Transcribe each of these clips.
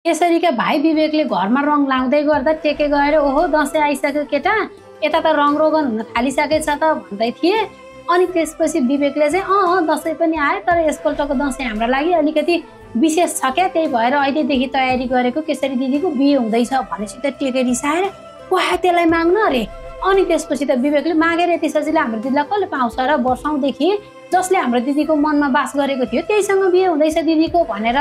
केसरीका भाइ विवेकले घरमा रङ लाउँदै गर्दा टेके गएर ओहो दसैँ आइसक्यो केटा, यता त रङ रोगन हुन थालिसकेछ त भन्दै थिए। अनि त्यसपछि विवेकले चाहिँ दसैँ पनि आयो, तर यसपल्टको दसैँ हाम्रो लागि अलिकति विशेष छ क्या, त्यही भएर अहिलेदेखि तयारी गरेको केसरी दिदीको बिहे हुँदैछ भनेपछि त टेके रिसाएर वाह त्यसलाई माग्न अरे। अनि त्यसपछि त विवेकले मागेर यति सजिलो हाम्रो दिदीलाई कसले पाउँछ र, वर्षौँदेखि जसले हाम्रो दिदीको मनमा बास गरेको थियो त्यहीसँग बिहे हुँदैछ दिदीको भनेर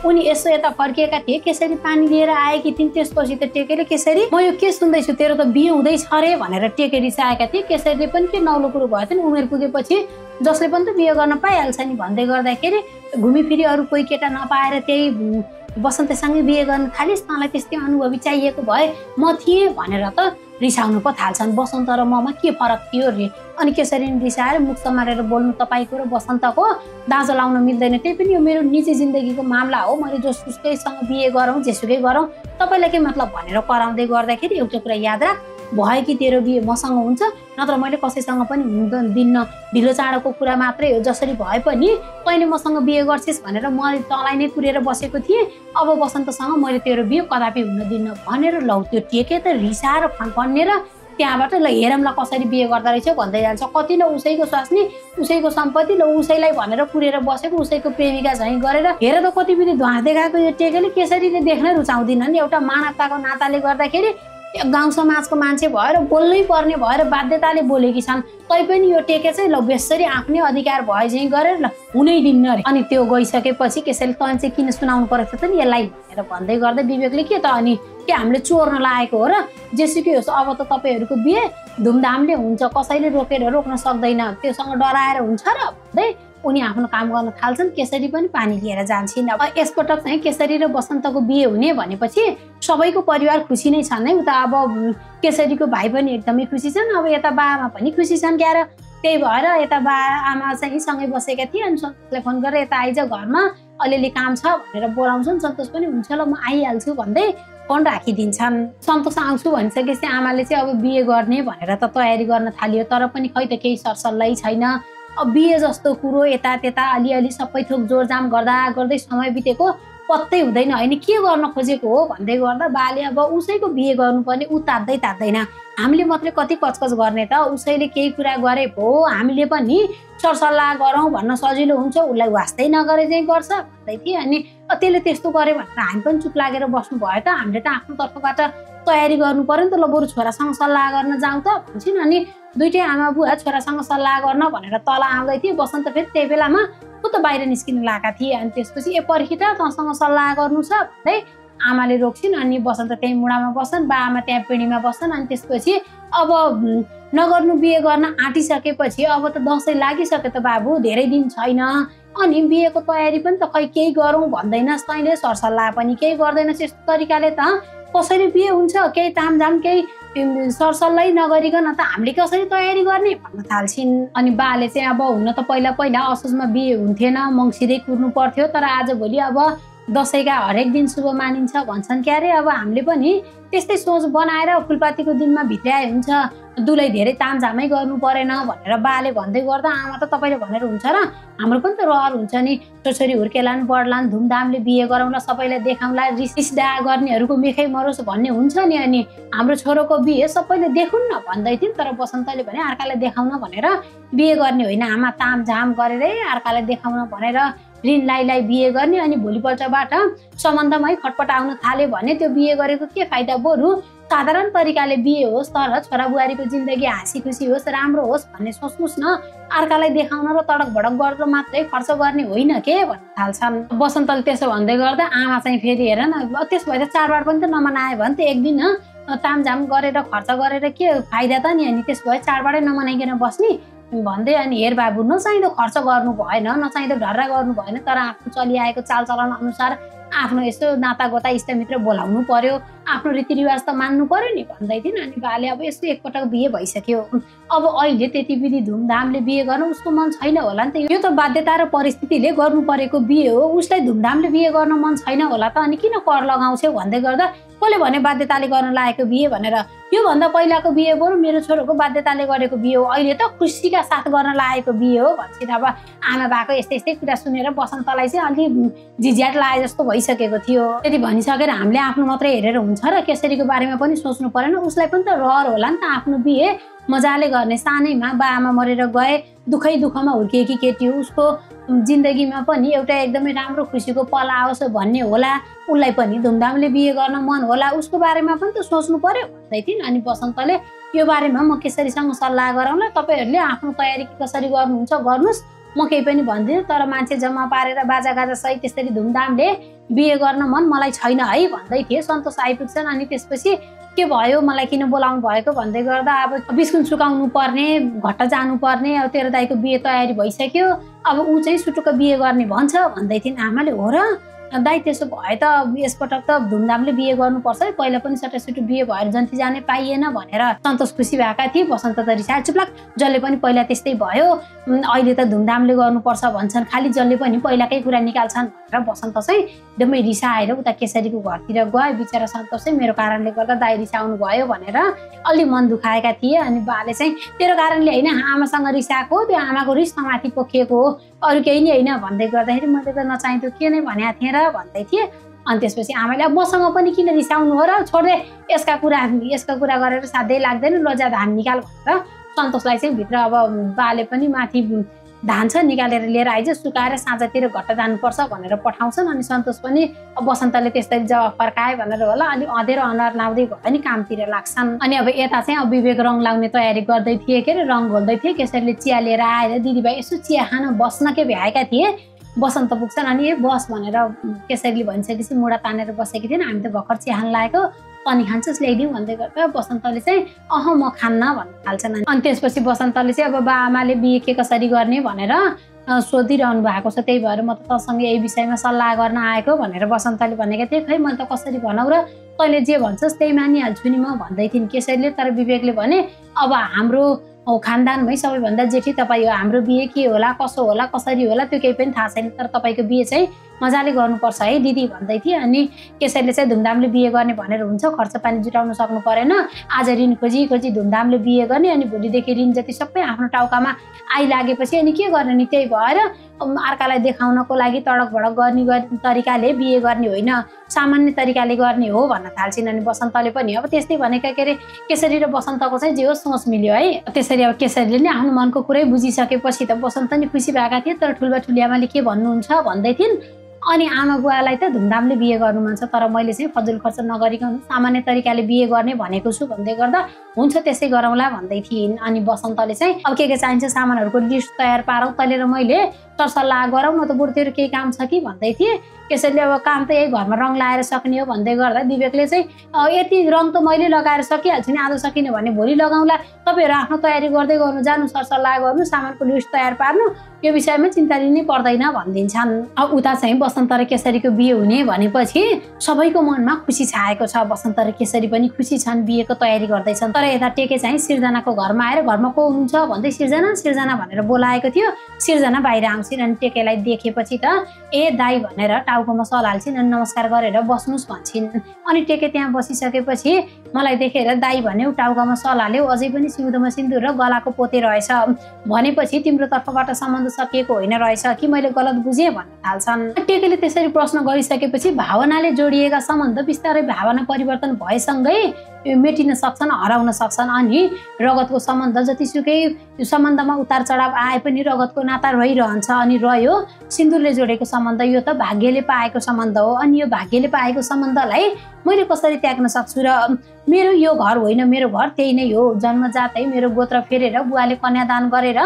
उनी यसो यता फर्किएका थिए। केसरी पानी लिएर आएकी थिइन्। त्यसपछि त टेकेले केसरी म यो के सुन्दैछु, तेरो त बिहे हुँदैछ अरे भनेर टेके रिसाएका थिए। केसरीले पनि के नौलो कुरो भयो त नि, उमेर पुगेपछि जसले पनि त बिहे गर्न पाइहाल्छ नि भन्दै गर्दाखेरि घुमिफिरी अरू कोही केटा नपाएर त्यही बसन्तसँगै बिहे गर्न थालिस्, तँलाई त्यस्तै अनुभवी चाहिएको भए म थिएँ भनेर त रिसाउनु पो थाल्छन्। बसन्त र ममा के फरक थियो रे। अनि केसरी रिसाएर मुख समारेर बोल्नु तपाईँको र बसन्तको दाँजो लाउन मिल्दैन, त्यही पनि यो मेरो निजी जिन्दगीको मामला हो, मैले जसुकैसँग बिहे गरौँ जेसुकै गरौँ तपाईँलाई के मतलब भनेर कराउँदै गर्दाखेरि एउटा कुरा याद राख, भयो कि तेरो बिहे मसँग हुन्छ, नत्र मैले कसैसँग पनि दिन्न, ढिलो चाँडोको कुरा मात्रै हो, जसरी भए पनि तैँले मसँग बिहे गर्छिस् भनेर म तँलाई नै पुरेर बसेको थिएँ, अब बसन्तसँग मैले तेरो बिहे कदापि हुन दिन्न भनेर लौ त्यो टेके त रिसाएर फन्फन्नेर त्यहाँबाट ल हेरौँला कसरी बिहे गर्दा रहेछ भन्दै जान्छ। कति ल उसैको स्वास्नी उसैको सम्पत्ति ल उसैलाई भनेर पुरेर बसेको उसैको प्रेमिका झैँ गरेर हेर त कति पनि ध्वास देखाएको यो टेकेले। केसरीले देख्न रुचाउँदिनन् नि, एउटा मानवताको नाताले गर्दाखेरि गाउँ समाजको मान्छे भएर बोल्नै पर्ने भएर बाध्यताले बोलेकी छन्, तैपनि यो टेके चाहिँ ल बेसरी आफ्नै अधिकार भए चाहिँ गरेर ल हुनै दिन्न रे। अनि त्यो गइसकेपछि केसरी तँ चाहिँ किन सुनाउनु परेको थियो त नि यसलाई भनेर भन्दै गर्दै विवेकले के त अनि के हामीले चोर्न लागेको हो र, जेसुकै होस् अब त तपाईँहरूको बिहे धुमधामले हुन्छ, कसैले रोक्न सक्दैन, त्योसँग डराएर हुन्छ र भन्दै उनी आफ्नो काम गर्न थाल्छन्। केसरी पनि पानी लिएर जान्छन्। अब यसपटक चाहिँ केसरी र बसन्तको बिहे हुने भनेपछि सबैको परिवार खुसी नै छन् है। उता अब केसरीको भाइ पनि एकदमै खुसी छन्, अब यता बाआमा पनि खुसी छन् क्यार। त्यही भएर यता बाआमा चाहिँ सँगै बसेका थिए अनि सन्तोषलाई फोन गरेर यता आइज घरमा अलिअलि काम छ भनेर बोलाउँछन्। सन्तोष पनि हुन्छ ल म आइहाल्छु भन्दै फोन राखिदिन्छन्। सन्तोष आउँछु भनिसकेपछि आमाले चाहिँ अब बिहे गर्ने भनेर त तयारी गर्न थालियो, तर पनि खै त केही सरसल्लाह छैन। अब बिहे जस्तो कुरो यता त्यता अलिअलि सबै थोक जोडजाम गर्दा गर्दै समय बितेको पत्तै हुँदैन होइन, के गर्न खोजेको हो भन्दै गर्दा बाले अब उसैको बिहे गर्नुपर्ने, ऊ तात्दैन, हामीले मात्रै कति कचकच गर्ने त, उसैले केही कुरा गरे भो हामीले पनि सरसल्लाह गरौँ भन्न सजिलो हुन्छ, उसलाई वास्तै नगरे चाहिँ गर्छ भन्दै थिएँ। अनि त्यसले त्यस्तो गरे भनेर हामी पनि चुप लागेर बस्नु भयो त, हामीले त आफ्नो तर्फबाट तयारी गर्नु पर्यो नि त, ल बरु छोरासँग सल्लाह गर्न जाउँ त भन्छन्। अनि दुइटै आमा बुवा छोरासँग सल्लाह गर्न भनेर तल आउँदै थिए। बसन्त फेरि त्यही बेलामा ऊ त बाहिर निस्किन लागेका थिए। अनि त्यसपछि पर्खी त तँसँग सल्लाह गर्नु छ भन्दै आमाले रोक्छिन्। अनि बसन्त त्यहीँ मुढामा बस्छन्, बाआमा त्यहाँ पिँढीमा बस्छन्। अनि त्यसपछि अब नगर्नु बिहे गर्न आँटिसकेपछि अब त दसैँ लागिसक्यो त बाबु, धेरै दिन छैन, अनि बिहेको तयारी पनि त खै केही गरौँ भन्दैनस्, तैँले सरसल्लाह पनि केही गर्दैनस्, यस्तो तरिकाले त कसरी बिहे हुन्छ, केही तामझाम केही सरसल्लाह नगरिकन त हामीले कसरी तयारी गर्ने भन्न थाल्छिन्। अनि बाले चाहिँ अब हुन त पहिला असोजमा बिहे हुन्थेन, मङ्सिरै कुर्नु पर्थ्यो, तर आजभोलि अब दसैँका हरेक दिन शुभ मानिन्छ भन्छन् क्यारे। अब हामीले पनि त्यस्तै सोच बनाएर फुलपातीको दिनमा भित्र्याए हुन्छ, दुलै धेरै तामझामै गर्नु परेन भनेर बाले भन्दै गर्दा आमा त तपाईँले भनेर हुन्छ र, हाम्रो पनि त रहर हुन्छ नि, छोरी हुर्केलान् बढ्लान्, धुमधामले बिहे गरौँला, सबैलाई देखाउँला, रिसडा गर्नेहरूको मेखै मरोस् भन्ने हुन्छ नि, अनि हाम्रो छोरोको बिहे सबैले देखुन् न भन्दै थिइन्। तर बसन्तले भने अर्कालाई देखाउन भनेर बिहे गर्ने होइन आमा, तामझाम गरेरै अर्कालाई देखाउन भनेर ऋण लाई बिहे गर्ने, अनि भोलिपल्टबाट सम्बन्धमै खटपट आउन थाल्यो भने त्यो बिहे गरेको के फाइदा, बरु साधारण तरिकाले बिहे होस् तर छोराबुहारीको जिन्दगी हाँसी खुसी होस्, राम्रो होस् भन्ने सोच्नुहोस् न, अर्कालाई देखाउन र तडक भडक गरेर मात्रै खर्च गर्ने होइन के भन्न थाल्छन्। बसन्तले त्यसो भन्दै गर्दा आमा चाहिँ फेरि हेर न, त्यसो भए त चाडबाड पनि त नमनायो भने त एक दिन तामझाम गरेर खर्च गरेर के फाइदा त नि, अनि त्यसो भए चाडबाडै नमनाइकन बस्ने भन्दै अनि हेर बाबु नचाहिँदो खर्च गर्नु भएन, नचाहिँदो ढर्रा गर्नु भएन, तर आफ्नो चलिआएको चालचलन अनुसार आफ्नो यसो नातागोता इष्टमित्र बोलाउनु पर्यो, आफ्नो रीतिरिवाज त मान्नु पर्यो नि भन्दै थिइन्। अनि बाले अब यस्तो एकपटक बिहे भइसक्यो, अब अहिले त्यति विधि धुमधामले बिहे गर्न उसको मन छैन होला नि त। यो त बाध्यता र परिस्थितिले गर्नु परेको बिहे हो, उसलाई धुमधामले बिहे गर्न मन छैन होला त, अनि किन कर लगाउँछौ भन्दै गर्दा कसले भने बाध्यताले गर्न लागेको बिहे भनेर। योभन्दा पहिलाको बिहे बरु मेरो छोरोको बाध्यताले गरेको बिहे हो, अहिले त खुसीका साथ गर्न लागेको बिहे हो भन्छन्। अब आमा बाको यस्तै यस्तै कुरा सुनेर बसन्तलाई चाहिँ अलि झिझ्याट लागे जस्तो भइसकेको थियो। त्यति भनिसकेर हामीले आफ्नो मात्रै हेरेर हुन्छ र, केसरीको बारेमा पनि सोच्नु परेन, उसलाई पनि त रहर होला नि त आफ्नो बिहे मजाले गर्ने। सानैमा बाआमा मरेर गए, दुखमा हुर्किएकी केटी हो, उसको जिन्दगीमा पनि एउटा एकदमै राम्रो खुसीको पल आओस् भन्ने होला, उसलाई पनि धुमधामले बिहे गर्न मन होला, उसको बारेमा पनि त सोच्नु पर्यो भन्दै थिइन्। अनि बसन्तले यो बारेमा म केसरीसँग सल्लाह गरौँला, तपाईँहरूले आफ्नो तयारी कसरी गर्नुहुन्छ गर्नुहोस्, म केही पनि भन्दिनँ, तर मान्छे जम्मा पारेर बाजागाजा सहित त्यसरी धुमधामले बिहे गर्न मन मलाई छैन है भन्दै थिए। सन्तोष आइपुग्छन्। अनि त्यसपछि के भयो, मलाई किन बोलाउनु भएको भन्दै गर्दा अब बिस्कुट सुकाउनु पर्ने, घट्ट जानु पर्ने, अब तेरो दाइको बिहे तयारी भइसक्यो, अब ऊ चाहिँ सुटुक्क बिहे गर्ने भन्छ भन्दै थिइन्। आमाले हो र दाइ त्यसो भए त यसपटक त धुमधामले बिहे गर्नुपर्छ है, पहिला पनि सटासुटु बिहे भएर जन्ती जाने पाइएन भनेर सन्तोष खुसी भएका थिए। बसन्त त रिसाए, चुप्लाक, जसले पनि पहिला त्यस्तै भयो, अहिले त धुमधामले गर्नुपर्छ भन्छन्, खालि जसले पनि पहिलाकै कुरा निकाल्छन् भनेर बसन्त चाहिँ एकदमै रिसाएर उता केसरीको घरतिर गए। बिचरा सन्तोष चाहिँ मेरो कारणले गर्दा दाइ रिसाउनु भयो भनेर अलि मन दुखाएका थिए। अनि बाले चाहिँ तेरो कारणले होइन, आमासँग रिसाएको, त्यो आमाको रिसमा माथि पोखिएको हो, अरू केही नै होइन भन्दै गर्दाखेरि मैले त नचाहिँदो के नै भनेको थिएँ र भन्दै थिएँ। अनि त्यसपछि आमाले अब मसँग पनि किन रिसाउनु हो र, छोड्दे, यसका कुरा गरेर साध्यै लाग्दैन, लजा धान निकाल भनेर सन्तोषलाई चाहिँ भित्र अब बाले पनि माथि धान छ निकालेर लिएर आइज, सुकाएर साँझतिर घट्ट जानुपर्छ भनेर पठाउँछन्। अनि सन्तोष पनि बसन्तले त्यस्तै जवाफ फर्काए भनेर होला, अनि अँधेरो अनुहार लाउँदै भयो नि कामतिर लाग्छन्। अनि अब यता चाहिँ अब विवेक रङ लाउने तयारी गर्दै थिए के अरे, रङ घोल्दै थिए। केसरीले चिया लिएर आएर दिदीभाइ यसो चिया खान बस्न के भ्याएका थिए। बसन्त पुग्छन्। अनि बस भनेर केसरीले भनिसकेपछि मुढा तानेर बसेकी थिइन्, हामी त भर्खर चिया खान लागेको, तनी खान्छस् ल्याइदिउँ भन्दै गर्दा बसन्तले चाहिँ म खान्न भन्न थाल्छन्। अनि त्यसपछि बसन्तले चाहिँ अब बाआमाले बिहे के कसरी गर्ने भनेर सोधिरहनु भएको छ, त्यही भएर म त तँसँग यही विषयमा सल्लाह गर्न आएको भनेर बसन्तले भनेका थिए। खै मैले त कसरी भनौँ र, तैँले जे भन्छस् त्यही मानिहाल्छु नि म भन्दै थिइन् केसरीले। तर विवेकले भने अब हाम्रो खानदानमै सबैभन्दा जेठी तपाईँ हो, हाम्रो बिहे के होला, कसो होला, कसरी होला त्यो केही पनि थाहा छैन, तर तपाईँको बिहे चाहिँ मजाले गर्नुपर्छ है दिदी भन्दै थिए। अनि केसरीले चाहिँ धुमधामले बिहे गर्ने भनेर हुन्छ, खर्च पानी जुटाउन सक्नु परेन, आज ऋण खोजी धुमधामले बिहे गर्ने, अनि भोलिदेखि ऋण जति सबै आफ्नो टाउकामा आइलागेपछि अनि के गर्ने नि, त्यही भएर अर्कालाई देखाउनको लागि तडक भडक गर्ने तरिकाले बिहे गर्ने होइन, सामान्य तरिकाले गर्ने हो भन्न थाल्छिन्। अनि बसन्तले पनि अब त्यस्तै भनेका के अरे, केसरी र बसन्तको चाहिँ जे हो सोच मिल्यो है। त्यसरी अब केसरीले नि आफ्नो मनको कुरै बुझिसकेपछि त बसन्त नि खुसी भएका थिए। तर ठुल्बा ठुलिआमाले के भन्नुहुन्छ भन्दै थिइन्। अनि आमा बुवालाई त धुमधामले बिहे गर्नु मन छ, तर मैले चाहिँ फजुल खर्च नगरिकन सामान्य तरिकाले बिहे गर्ने भनेको छु भन्दै गर्दा हुन्छ त्यसै गरौँला भन्दै थिइन्। अनि बसन्तले चाहिँ अब के चाहिन्छ सामानहरूको लिस्ट तयार पारौँ, तैँले र मैले सरसल्लाह गरौँ, म त बरु तेरो केही काम छ कि भन्दै थिएँ। त्यसैले अब काम त यही घरमा रङ लगाएर सक्ने हो भन्दै गर्दा विवेकले चाहिँ यति रङ त मैले लगाएर सकिहाल्छु नि, आज सकिनँ भने भोलि लगाउँला, तपाईँहरू आफ्नो तयारी गर्दै गर्नु, जानु सरसल्लाह गर्नु, सामानको लिस्ट तयार पार्नु, यो विषयमा चिन्ता लिनै पर्दैन भनिदिन्छन्। अब उता चाहिँ बसन्त र केसरीको बिहे हुने भनेपछि सबैको मनमा खुसी छाएको छ। बसन्त र केसरी पनि खुसी छन्, बिहेको तयारी गर्दैछन्। तर यता टेके चाहिँ सिर्जनाको घरमा आएर घरमा को हुनुहुन्छ भन्दै सिर्जना भनेर बोलाएको थियो। सिर्जना बाहिर आउँछिन्। अनि टेकेलाई देखेपछि त दाई भनेर टाउकोमा सल हाल्छिन्, अनि नमस्कार गरेर बस्नुहोस् भन्छन्। अनि टेके त्यहाँ बसिसकेपछि मलाई देखेर दाई भन्यो, टाउकोमा सल हाल्यो, अझै पनि सिउँदोमा सिन्दुर र गलाको पोते रहेछ भनेपछि तिम्रो तर्फबाट सम्बन्ध सकिएको होइन रहेछ कि मैले गलत बुझेँ भन्न थाल्छन्। टेकेले त्यसरी प्रश्न गरिसकेपछि भावनाले जोडिएका सम्बन्ध बिस्तारै भावना परिवर्तन भएसँगै मेटिन सक्छन्, हराउन सक्छन्। अनि रगतको सम्बन्ध जतिसुकै सम्बन्धमा उतार चढाव आए पनि रगतको नाता रहिरहन्छ। अनि रह्यो सिन्दुरले जोडेको सम्बन्ध, यो त भाग्यले पाएको सम्बन्ध हो। अनि यो भाग्यले पाएको सम्बन्धलाई मैले कसरी त्याग्न सक्छु र, मेरो यो घर होइन, मेरो घर त्यही नै हो, जन्मजातै मेरो गोत्र फेरेर बुवाले कन्यादान गरेर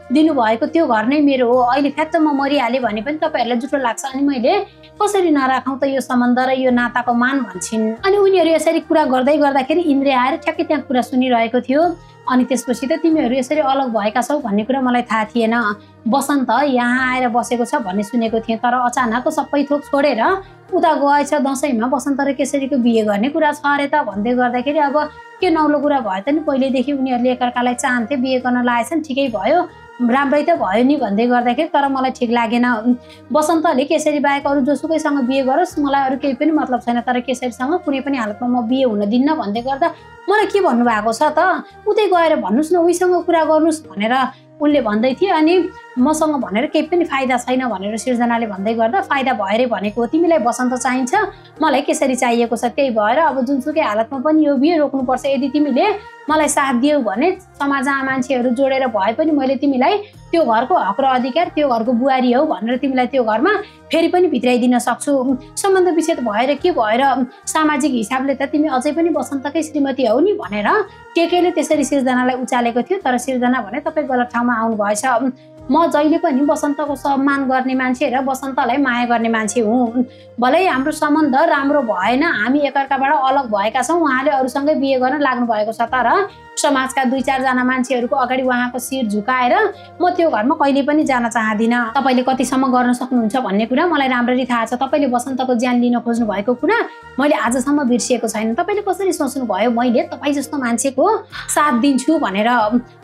दिनुभएको त्यो घर नै मेरो हो। अहिले फ्याक्ट म मरिहालेँ भने पनि तपाईँहरूलाई जुठो लाग्छ, अनि मैले कसरी नराखौँ त यो सम्बन्ध र यो नाताको मान भन्छन्। अनि उनीहरू यसरी कुरा गर्दै गर्दाखेरि इन्द्रे आएर ठ्याक्कै त्यहाँ कुरा सुनिरहेको थियो। अनि त्यसपछि त तिमीहरू यसरी अलग भएका छौ भन्ने कुरा मलाई थाहा थिएन, बसन्त यहाँ आएर बसेको छ भन्ने सुनेको थिएँ, तर अचानक सबै थोक छोडेर उता गएछ। दसैँमा बसन्त र केसरीको बिहे गर्ने कुरा छ अरे त भन्दै गर्दाखेरि अब के नौलो कुरा भयो त नि, पहिल्यैदेखि उनीहरूले एकअर्कालाई चाहन्थे, बिहे गर्न लागेछन्, ठिकै भयो, राम्रै त भयो नि भन्दै गर्दाखेरि। तर मलाई ठिक लागेन। बसन्तले केसरी बाहेक अरू जोसुकैसँग बिहे गरोस्, मलाई अरू केही पनि मतलब छैन, तर केसरीसँग कुनै पनि हालतमा म बिहे हुन दिन्न भन्दै गर्दा मलाई के भन्नुभएको छ त, उतै गएर भन्नुहोस् न, उहीसँग कुरा गर्नुहोस् भनेर उनले भन्दै थिए। अनि मसँग भनेर केही पनि फाइदा छैन भनेर सिर्जनाले भन्दै गर्दा फाइदा भएरै भनेको हो, तिमीलाई बसन्त चाहिन्छ, मलाई केसरी चाहिएको छ, त्यही भएर अब जुनसुकै हालतमा पनि यो बिहे रोक्नुपर्छ। यदि तिमीले मलाई साथ दियौ भने समाजमा मान्छेहरू जोडेर भए पनि मैले तिमीलाई त्यो घरको हक र अधिकार, त्यो घरको बुहारी हौ भनेर तिमीलाई त्यो घरमा फेरि पनि भित्राइदिन सक्छु। सम्बन्ध विच्छेद भएर के भएर सामाजिक हिसाबले त तिमी अझै पनि बसन्तकै श्रीमती हौ नि भनेर टेकेले त्यसरी सिर्जनालाई उचालेको थियो। तर सिर्जना भने तपाईँ गलत ठाउँमा आउनु भएछ। म जहिले पनि बसन्तको सम्मान गर्ने मान्छे र बसन्तलाई माया गर्ने मान्छे हुँ। भलै हाम्रो सम्बन्ध राम्रो भएन, हामी एकअर्काबाट अलग भएका छौँ, उहाँले अरूसँगै बिहे गर्न लाग्नु भएको छ, तर समाजका 2-4 जना मान्छेहरूको अगाडि उहाँको शिर झुकाएर म त्यो घरमा कहिले पनि जान चाहदिनँ। तपाईँले कतिसम्म गर्न सक्नुहुन्छ भन्ने कुरा मलाई राम्ररी थाहा छ। तपाईँले बसन्तको ज्यान लिन खोज्नु भएको कुरा मैले आजसम्म बिर्सिएको छैन। तपाईँले कसरी सोच्नुभयो मैले तपाईँ जस्तो मान्छेको साथ दिन्छु भनेर?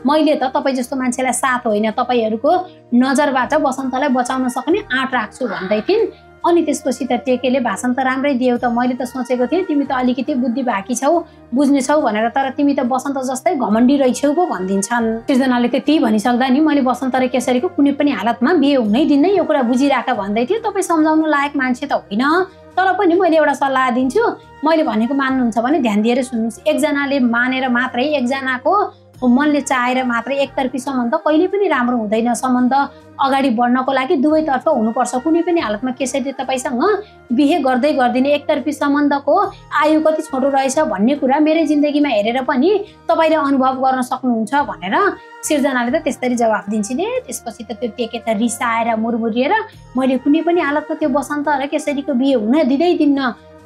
मैले त तपाईँ जस्तो मान्छेलाई साथ होइन, तपाईँहरूको नजरबाट बसन्तलाई बचाउन सक्ने आँट राख्छु भन्दै थिइन्। अनि त्यसपछि त टेकेले भाषण त राम्रै दियौ त, मैले त सोचेको थिएँ तिमी त अलिकति बुद्धि बाँकी छौ, बुझ्ने छौ भनेर, तर तिमी त बसन्त जस्तै घमण्डी रहेछौ पो भनिदिन्छन्। सिर्जनाले त्यति भनिसक्दा नि मैले बसन्त र केसरीको कुनै पनि हालतमा बिहे हुनै दिन्न, यो कुरा बुझिराख भन्दै थिएँ। तपाईँ सम्झाउनु लायक मान्छे त होइन, तर पनि मैले एउटा सल्लाह दिन्छु, मैले भनेको मान्नुहुन्छ भने ध्यान दिएर सुन्नुहोस्। एकजनाले मानेर मात्रै, एकजनाको मनले चाहेर मात्रै एकतर्फी सम्बन्ध कहिले पनि राम्रो हुँदैन। सम्बन्ध अगाडि बढ्नको लागि दुवैतर्फ हुनुपर्छ। कुनै पनि हालतमा केसरीले तपाईँसँग बिहे गर्दै गर्दिने, एकतर्फी सम्बन्धको आयु कति छोटो रहेछ भन्ने कुरा मेरै जिन्दगीमा हेरेर पनि तपाईँले अनुभव गर्न सक्नुहुन्छ भनेर सिर्जनाले त त्यसरी जवाफ दिन्छन्। त्यसपछि त त्यो टेके त रिसाएर मुरमुरिएर मैले कुनै पनि हालतमा त्यो बसन्त र केसरीको बिहे हुन दिँदै दिन्न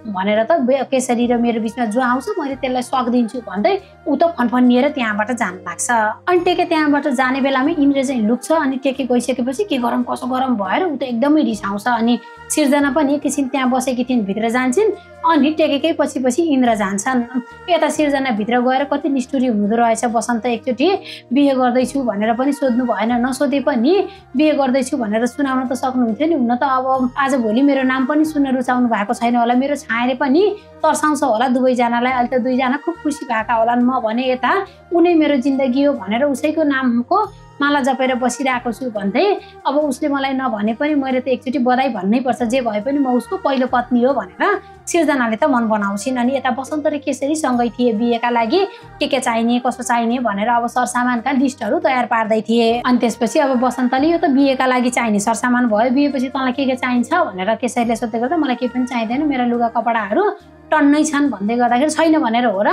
भनेर त केसरी र मेरो बिचमा जो आउँछ मैले त्यसलाई सक्दिन्छु भन्दै ऊ त फनफनिएर त्यहाँबाट जान लाग्छ। अनि टेके त्यहाँबाट जाने बेलामा इन्द्र चाहिँ लुक्छ। अनि टेके गइसकेपछि के गरम कसो गरम भएर ऊ त एकदमै रिसाउँछ। अनि सिर्जना पनि एकैछिन त्यहाँ बसेकी थिइन्, भित्र जान्छन्। अनि टेकेकै पछि पछि इन्द्र जान्छन्। यता सिर्जना भित्र गएर कति निष्ठुरी हुँदो रहेछ। बसन्त एकचोटि बिहे गर्दैछु भनेर पनि सोध्नु भएन, नसोधे पनि बिहे गर्दैछु भनेर सुनाउन त सक्नुहुन्थ्यो नि। हुन त अब आजभोलि मेरो नाम पनि सुन्न रुचाउनु भएको छैन होला, मेरो छायाले पनि तर्साउँछ होला दुवैजनालाई। अहिले त दुईजना खुब खुसी भएका होलान्। म भने यता उनै मेरो जिन्दगी हो भनेर उसैको नामको माला जपेर बसिरहेको छु भन्दै अब उसले मलाई नभने पनि मैले त एकचोटि बधाई भन्नै पर्छ, जे भए पनि म उसको पहिलो पत्नी हो भनेर सिर्जनाले त मन बनाउँछिन्। अनि यता बसन्त र केसरी सँगै थिए, बिहेका लागि के चाहिने कसो चाहिने भनेर अब सरसामानका लिस्टहरू तयार पार्दै थिए। अनि त्यसपछि अब बसन्तले यो त बिहेका लागि चाहिने सरसामान भयो, बिहेपछि तँलाई के चाहिन्छ भनेर केसरीले सोध्दै गर्दा मलाई केही पनि चाहिँदैन, मेरा लुगा कपडाहरू टन्नै छन् भन्दै गर्दाखेरि छैन भनेर हो र,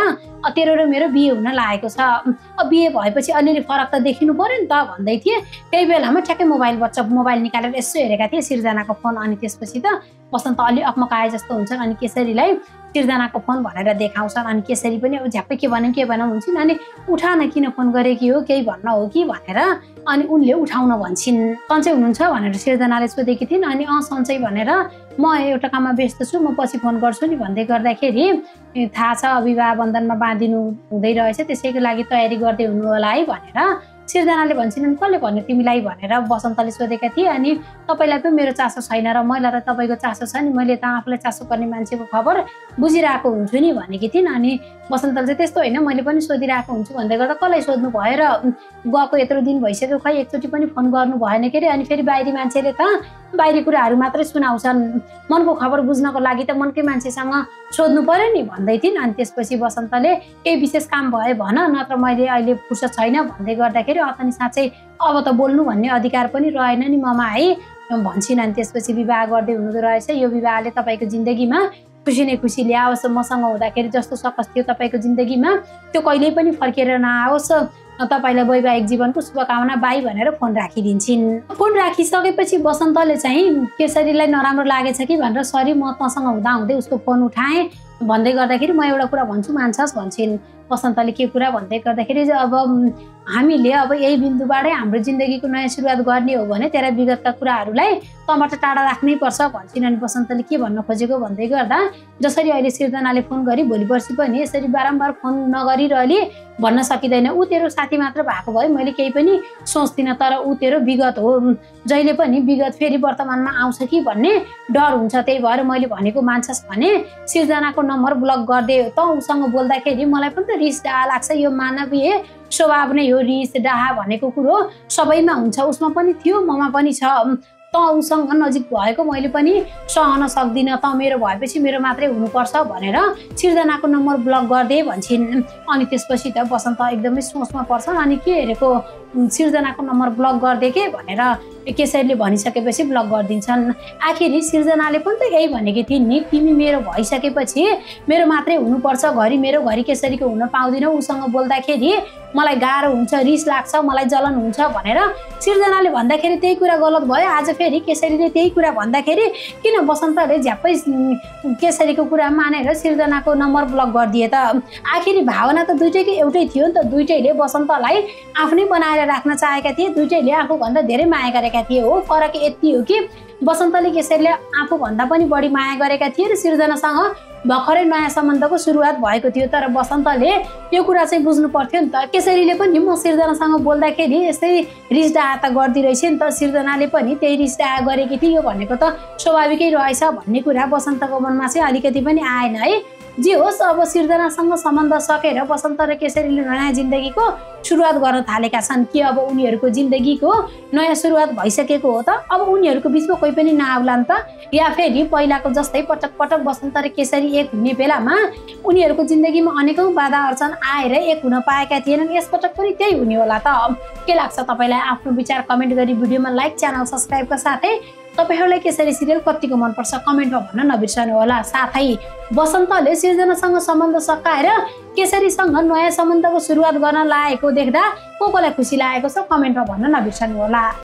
तेरो र मेरो बिहे हुन लागेको छ, अब बिहे भएपछि अलिअलि फरक त देखिनु पर्यो नि त भन्दै थिए। त्यही बेलामा ठ्याक्कै मोबाइल निकालेर यसो हेरेका थिए सिर्जनाको फोन। अनि त्यसपछि त बसन्त अलि अकमकाए जस्तो हुन्छन्। अनि केसरीलाई सिर्जनाको फोन भनेर देखाउँछन्। अनि केसरी पनि अब झ्याप्पै के भनौँ हुन्छन्। अनि उठा न, किन फोन गरेकी हो, केही भन्न हो कि भनेर अनि उनले उठाउन भन्छन्। सन्चै हुनुहुन्छ भनेर सिर्जनाले सोधेकी थिइन्। अनि सन्चै भनेर म एउटा काममा व्यस्त छु, म पछि फोन गर्छु नि भन्दै गर्दाखेरि थाहा छ विवाह बन्धनमा बाँधिनु हुँदै रहेछ, त्यसैको लागि तयारी गर्दै हुनु होला है भनेर सिर्जनाले भन्छन्। कसले भन्यो तिमीलाई भनेर बसन्तले सोधेका थिए। अनि तपाईँलाई त मेरो चासो छैन र मलाई त तपाईँको चासो छ नि, मैले त आफूलाई चासो पर्ने मान्छेको खबर बुझिरहेको हुन्छु नि भनेकी थिइन्। अनि बसन्तले चाहिँ त्यस्तो होइन, मैले पनि सोधिरहेको हुन्छु भन्दै गर्दा कसलाई सोध्नु भयो र, गएको यत्रो दिन भइसक्यो, खै एकचोटि पनि फोन गर्नु भएन के अरे। अनि फेरि बाहिरी मान्छेले त बाहिरी कुराहरू मात्रै सुनाउँछन्, मनको खबर बुझ्नको लागि त मनकै मान्छेसँग सोध्नु पर्यो नि भन्दै थिइन्। अनि त्यसपछि बसन्तले केही विशेष काम भयो भन, नत्र मैले अहिले फुर्सद छैन भन्दै गर्दाखेरि अतनी साँच्चै अब त बोल्नु भन्ने अधिकार पनि रहेन नि ममा है भन्छन्। अनि त्यसपछि विवाह गर्दै हुनुहुँदो रहेछ। यो विवाहले तपाईँको जिन्दगीमा खुसी नै खुसी ल्याओस्, मसँग हुँदाखेरि जस्तो सकस थियो तपाईँको जिन्दगीमा त्यो कहिल्यै पनि फर्केर नआओस्, तपाईलाई वैवाहिक जीवनको शुभकामना बाई भनेर फोन राखिदिन्छिन्। फोन राखिसकेपछि बसन्तले चाहिँ केसरीलाई नराम्रो लागेछ कि भनेर सरी म तसँग हुँदाहुँदै उसको फोन उठाएँ भन्दै गर्दाखेरि म एउटा कुरा भन्छु मान्छस् भन्छन्। बसन्तले के कुरा भन्दै गर्दाखेरि अब हामीले अब यही बिन्दुबाटै हाम्रो जिन्दगीको नयाँ सुरुवात गर्ने हो भने तेरा विगतका कुराहरूलाई तँबाट टाढा राख्नै पर्छ भन्छन्। अनि बसन्तले के भन्न खोजेको भन्दै गर्दा जसरी अहिले सिर्जनाले फोन गरी भोलि पर्सि पनि यसरी बारम्बार फोन नगरिरहली भन्न सकिँदैन। ऊ तेरो साथी मात्र भएको भए मैले केही पनि सोच्दिनँ, तर ऊ तेरो विगत हो, जहिले पनि विगत फेरि वर्तमानमा आउँछ कि भन्ने डर हुन्छ, त्यही भएर मैले भनेको मान्छस् भने सिर्जनाको नम्बर ब्लक गरिदे। त उसँग बोल्दाखेरि मलाई पनि त रिस डाहा लाग्छ, यो मानवीय स्वभाव नै हो, रिस डाहा भनेको कुरो सबैमा हुन्छ, उसमा पनि थियो ममा पनि छ। त उसँग नजिक भएको मैले पनि सहन सक्दिनँ, त मेरो भएपछि मेरो मात्रै हुनुपर्छ भनेर सिर्जनाको नम्बर ब्लक गरिदे भन्छन्। अनि त्यसपछि त बसन्त एकदमै सोचमा पर्छन्। अनि के हेरेको सिर्जनाको नम्बर ब्लक गरिदे के भनेर केसरीले भनिसकेपछि ब्लक गरिदिन्छन्। आखिरी सिर्जनाले पनि त यही भनेकी थिइन् नि, तिमी मेरो भइसकेपछि मेरो मात्रै हुनुपर्छ, घरि मेरो घरि केसरीको हुन पाउँदिनौ, उसँग बोल्दाखेरि मलाई गाह्रो हुन्छ, रिस लाग्छ, मलाई जलन हुन्छ भनेर सिर्जनाले भन्दाखेरि त्यही कुरा गलत भयो। आज फेरि केसरीले त्यही कुरा भन्दाखेरि किन बसन्तले झ्याप्पै केसरीको कुरा मानेर सिर्जनाको नम्बर ब्लक गरिदिए त? आखिरी भावना त दुइटैको एउटै थियो नि त, दुइटैले बसन्तलाई आफ्नै बनाएर राख्न चाहेका थिए, दुइटैले आफूभन्दा धेरै माया गरेका थिए। हो, फरक यति हो कि बसन्तले केसरीले आफूभन्दा पनि बढी माया गरेका थिए र सिर्जनासँग भर्खरै नयाँ सम्बन्धको सुरुवात भएको थियो। तर बसन्तले यो कुरा चाहिँ बुझ्नु पर्थ्यो नि त, केसरीले पनि म सिर्जनासँग बोल्दाखेरि यस्तै रिस डाहा त गर्दिरहेछ नि त, सिर्जनाले पनि त्यही रिस डाहा गरेकी थिए, यो भनेको त स्वाभाविकै रहेछ भन्ने कुरा बसन्तको मनमा चाहिँ अलिकति पनि आएन है। जे होस्, अब सिर्जनासँग सम्बन्ध सकेर बसन्त र केसरीले नयाँ जिन्दगीको सुरुवात गर्न थालेका छन्। कि अब उनीहरूको जिन्दगीको नयाँ सुरुवात भइसकेको हो त? अब उनीहरूको बिचमा कोही पनि नआउला नि त? या फेरि पहिलाको जस्तै पटक पटक बसन्त र केसरी एक हुने बेलामा उनीहरूको जिन्दगीमा अनेकौं बाधा अर्चन आएर एक हुन पाएका थिएनन्, यसपटक पनि त्यही हुने होला त? के लाग्छ तपाईलाई? आफ्नो विचार कमेन्ट गरी भिडियोमा लाइक, च्यानल सब्स्क्राइबका साथै तपाईहरुलाई केसरी सिरियल कतिको मनपर्छ कमेन्टमा भन्न नबिर्सनु होला। साथै बसन्तले सिर्जनासँग सम्बन्ध सकाएर केसरीसँग नयाँ सम्बन्धको सुरुवात गर्न लागेको देख्दा को कोलाई खुसी लागेको छ कमेन्टमा भन्न नबिर्सनु होला।